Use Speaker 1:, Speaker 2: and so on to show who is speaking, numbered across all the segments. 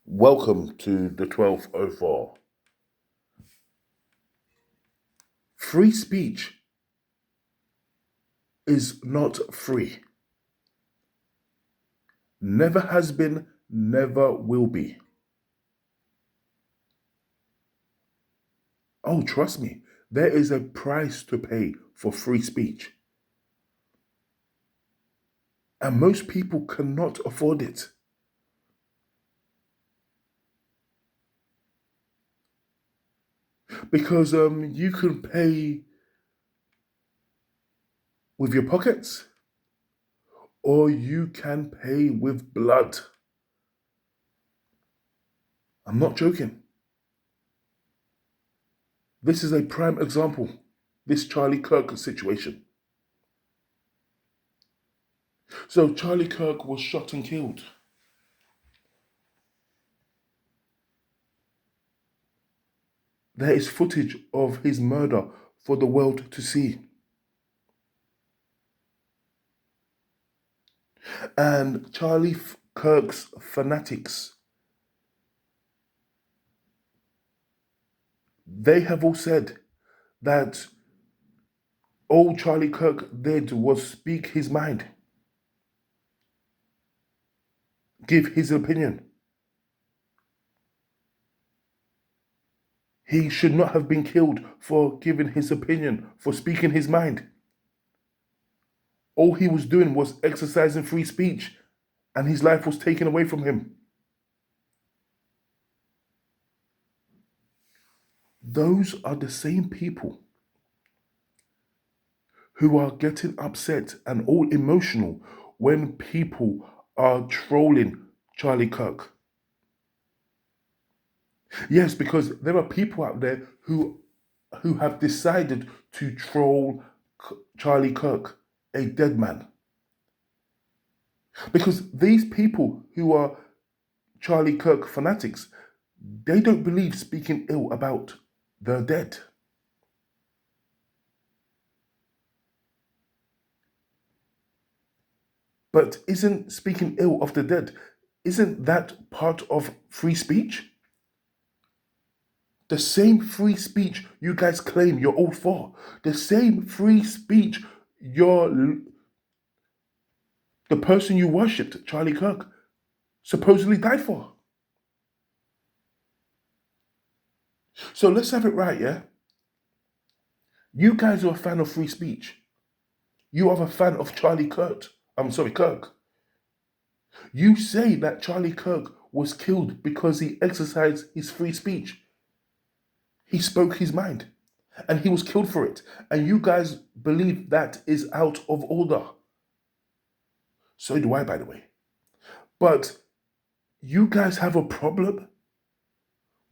Speaker 1: Welcome to the 1204. Free speech is not free. Never has been, never will be. Oh, trust me, there is a price to pay for free speech. And most people cannot afford it. Because you can pay with your pockets or you can pay with blood. I'm not joking. This is a prime example, this Charlie Kirk situation. So Charlie Kirk was shot and killed. There is footage of his murder for the world to see. And Charlie Kirk's fanatics, they have all said that all Charlie Kirk did was speak his mind, give his opinion. He should not have been killed for giving his opinion, for speaking his mind. All he was doing was exercising free speech, and his life was taken away from him. Those are the same people who are getting upset and all emotional when people are trolling Charlie Kirk. Yes, because there are people out there who have decided to troll Charlie Kirk, a dead man. Because these people who are Charlie Kirk fanatics, they don't believe speaking ill about the dead. But isn't speaking ill of the dead, isn't that part of free speech? The same free speech you guys claim you're all for, the same free speech the person you worshipped, Charlie Kirk, supposedly died for. So let's have it right, yeah? You guys are a fan of free speech. You are a fan of Kirk. You say that Charlie Kirk was killed because he exercised his free speech. He spoke his mind and he was killed for it. And you guys believe that is out of order. So do I, by the way. But you guys have a problem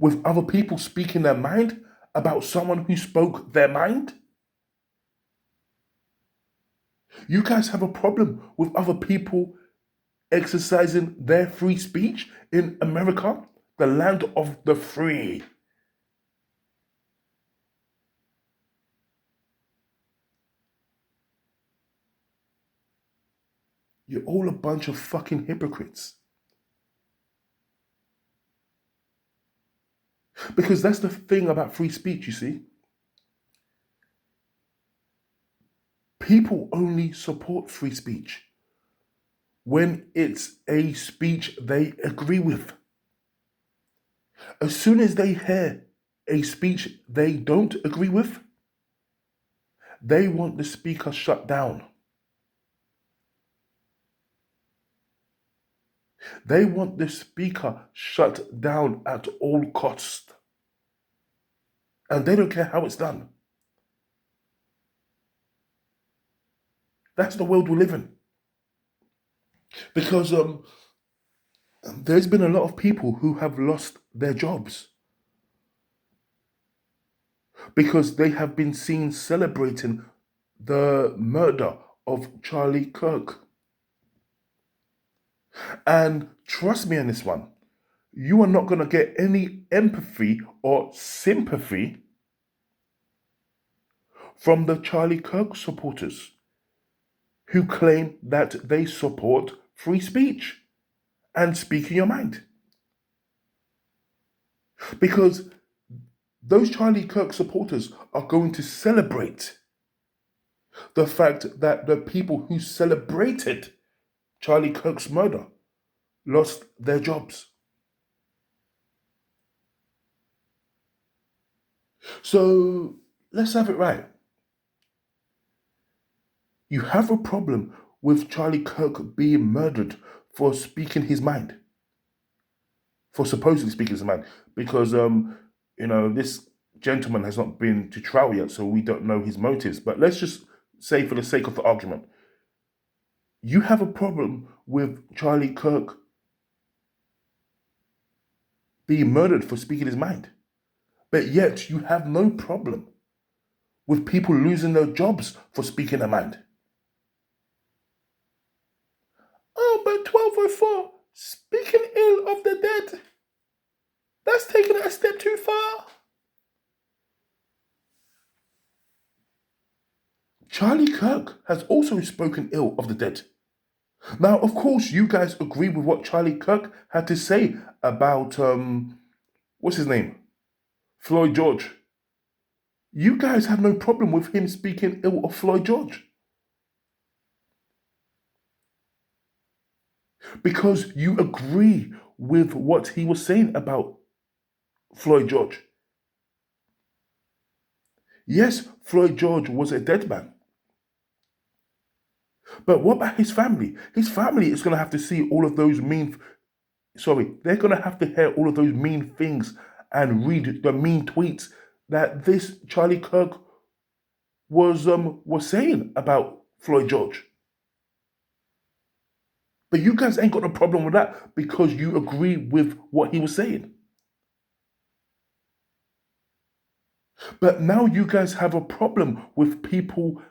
Speaker 1: with other people speaking their mind about someone who spoke their mind? You guys have a problem with other people exercising their free speech in America, the land of the free? You're all a bunch of fucking hypocrites. Because that's the thing about free speech, you see. People only support free speech when it's a speech they agree with. As soon as they hear a speech they don't agree with, they want the speaker shut down. They want the speaker shut down at all costs. And they don't care how it's done. That's the world we live in. Because there's been a lot of people who have lost their jobs because they have been seen celebrating the murder of Charlie Kirk. And trust me on this one, you are not going to get any empathy or sympathy from the Charlie Kirk supporters who claim that they support free speech and speaking your mind. Because those Charlie Kirk supporters are going to celebrate the fact that the people who celebrated Charlie Kirk's murder lost their jobs. So let's have it right. You have a problem with Charlie Kirk being murdered for speaking his mind, for supposedly speaking his mind, because this gentleman has not been to trial yet, so we don't know his motives. But let's just say, for the sake of the argument, you have a problem with Charlie Kirk being murdered for speaking his mind, but yet you have no problem with people losing their jobs for speaking their mind. Oh, but 1204, speaking ill of the dead, that's taking it a step too far. Charlie Kirk has also spoken ill of the dead. Now, of course, you guys agree with what Charlie Kirk had to say about, what's his name? Floyd George. You guys have no problem with him speaking ill of Floyd George, because you agree with what he was saying about Floyd George. Yes, Floyd George was a dead man. But what about his family? His family is going to have to see all of those they're going to have to hear all of those mean things and read the mean tweets that this Charlie Kirk was saying about Floyd George. But you guys ain't got a problem with that because you agree with what he was saying. But now you guys have a problem with people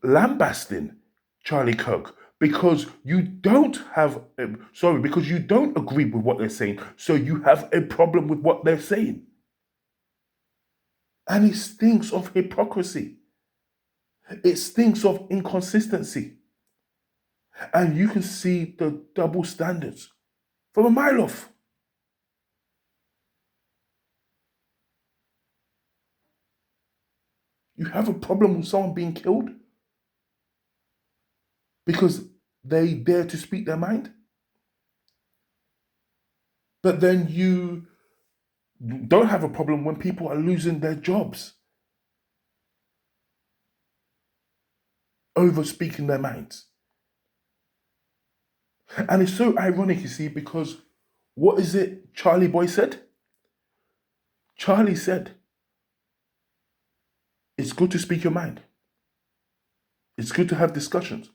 Speaker 1: lambasting Charlie Kirk because you don't because you don't agree with what they're saying. So you have a problem with what they're saying. And it stinks of hypocrisy. It stinks of inconsistency. And you can see the double standards from a mile off. You have a problem with someone being killed because they dare to speak their mind. But then you don't have a problem when people are losing their jobs over speaking their minds. And it's so ironic, you see, because what is it Charlie Boy said? Charlie said, it's good to speak your mind. It's good to have discussions.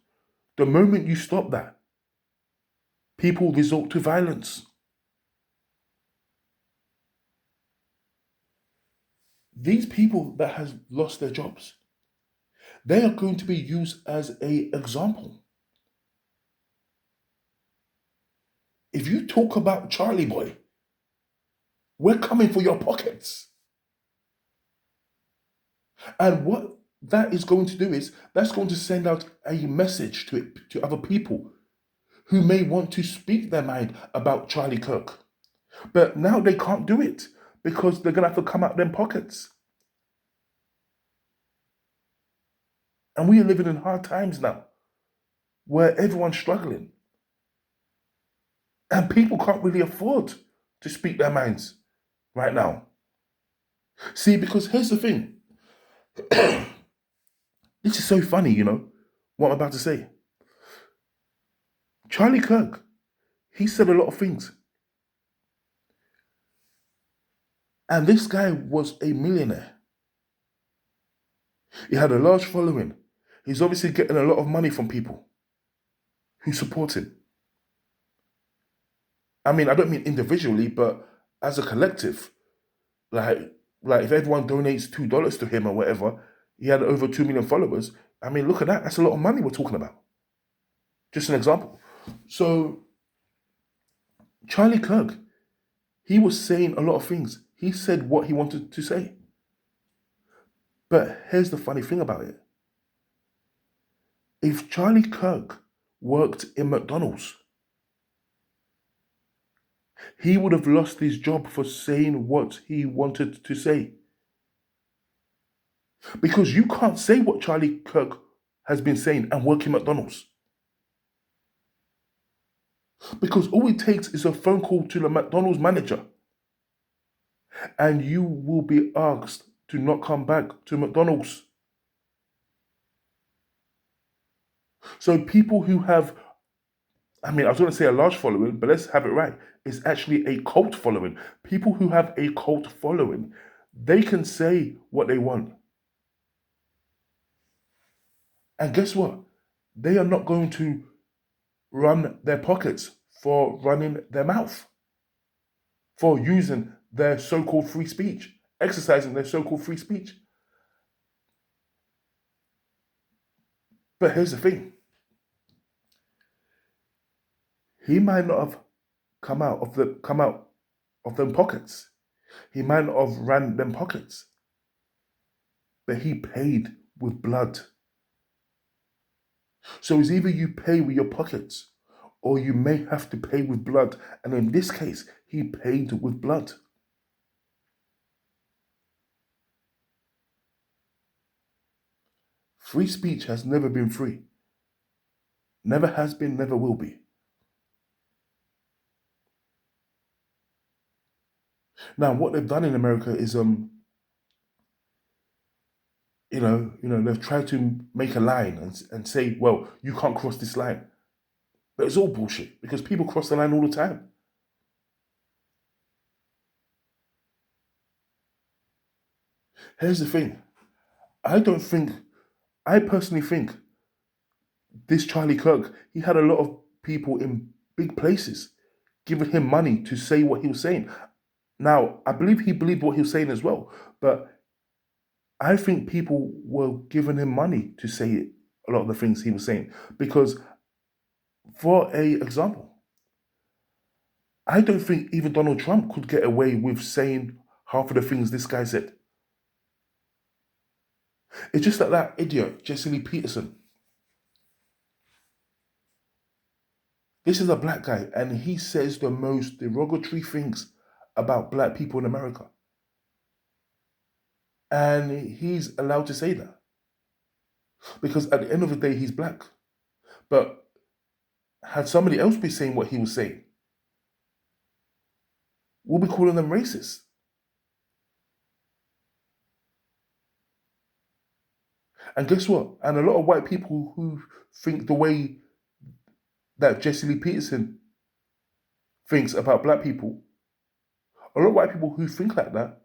Speaker 1: The moment you stop that, people resort to violence. These people that have lost their jobs, they are going to be used as an example. If you talk about Charlie Boy, we're coming for your pockets. And what that is going to do is that's going to send out a message to other people who may want to speak their mind about Charlie Kirk. But now they can't do it because they're going to have to come out them pockets. And we are living in hard times now where everyone's struggling. And people can't really afford to speak their minds right now. See, because here's the thing. This is so funny, what I'm about to say. Charlie Kirk, he said a lot of things. And this guy was a millionaire. He had a large following. He's obviously getting a lot of money from people who support him. I mean, I don't mean individually, but as a collective. Like if everyone donates $2 to him or whatever, he had over 2 million followers. I mean, look at that. That's a lot of money we're talking about. Just an example. So, Charlie Kirk, he was saying a lot of things. He said what he wanted to say. But here's the funny thing about it. If Charlie Kirk worked in McDonald's, He would have lost his job for saying what he wanted to say. Because you can't say what Charlie Kirk has been saying and work in McDonald's. Because all it takes is a phone call to the McDonald's manager and you will be asked to not come back to McDonald's. So people who have, I was going to say a large following, but let's have it right. It's actually a cult following. People who have a cult following, they can say what they want. And guess what? They are not going to run their pockets for running their mouth, for using their so-called free speech, exercising their so-called free speech. But here's the thing. He might not have come out of them pockets. He might not have ran them pockets. But he paid with blood. So it's either you pay with your pockets or you may have to pay with blood. And in this case, he paid with blood. Free speech has never been free. Never has been, never will be. Now, what they've done in America is, they've tried to make a line and say, well, you can't cross this line. But it's all bullshit because people cross the line all the time. Here's the thing. I personally think this Charlie Kirk, he had a lot of people in big places giving him money to say what he was saying. Now, I believe he believed what he was saying as well, but I think people were giving him money to say a lot of the things he was saying. Because, for a example, I don't think even Donald Trump could get away with saying half of the things this guy said. It's just like that idiot, Jesse Lee Peterson. This is a black guy, and he says the most derogatory things about black people in America. And he's allowed to say that. Because at the end of the day, he's black. But had somebody else be saying what he was saying, we'll be calling them racist. And guess what? And a lot of white people who think the way that Jesse Lee Peterson thinks about black people, a lot of white people who think like that,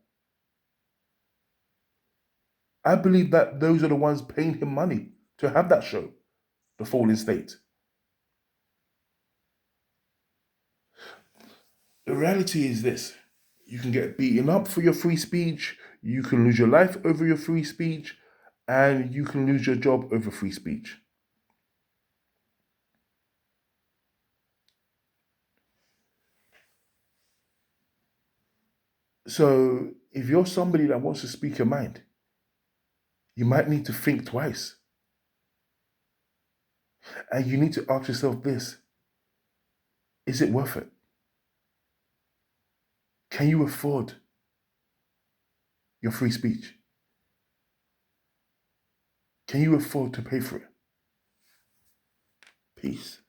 Speaker 1: I believe that those are the ones paying him money to have that show, The Fallen State. The reality is this. You can get beaten up for your free speech, you can lose your life over your free speech, and you can lose your job over free speech. So if you're somebody that wants to speak your mind, you might need to think twice. And you need to ask yourself this: is it worth it? Can you afford your free speech? Can you afford to pay for it? Peace.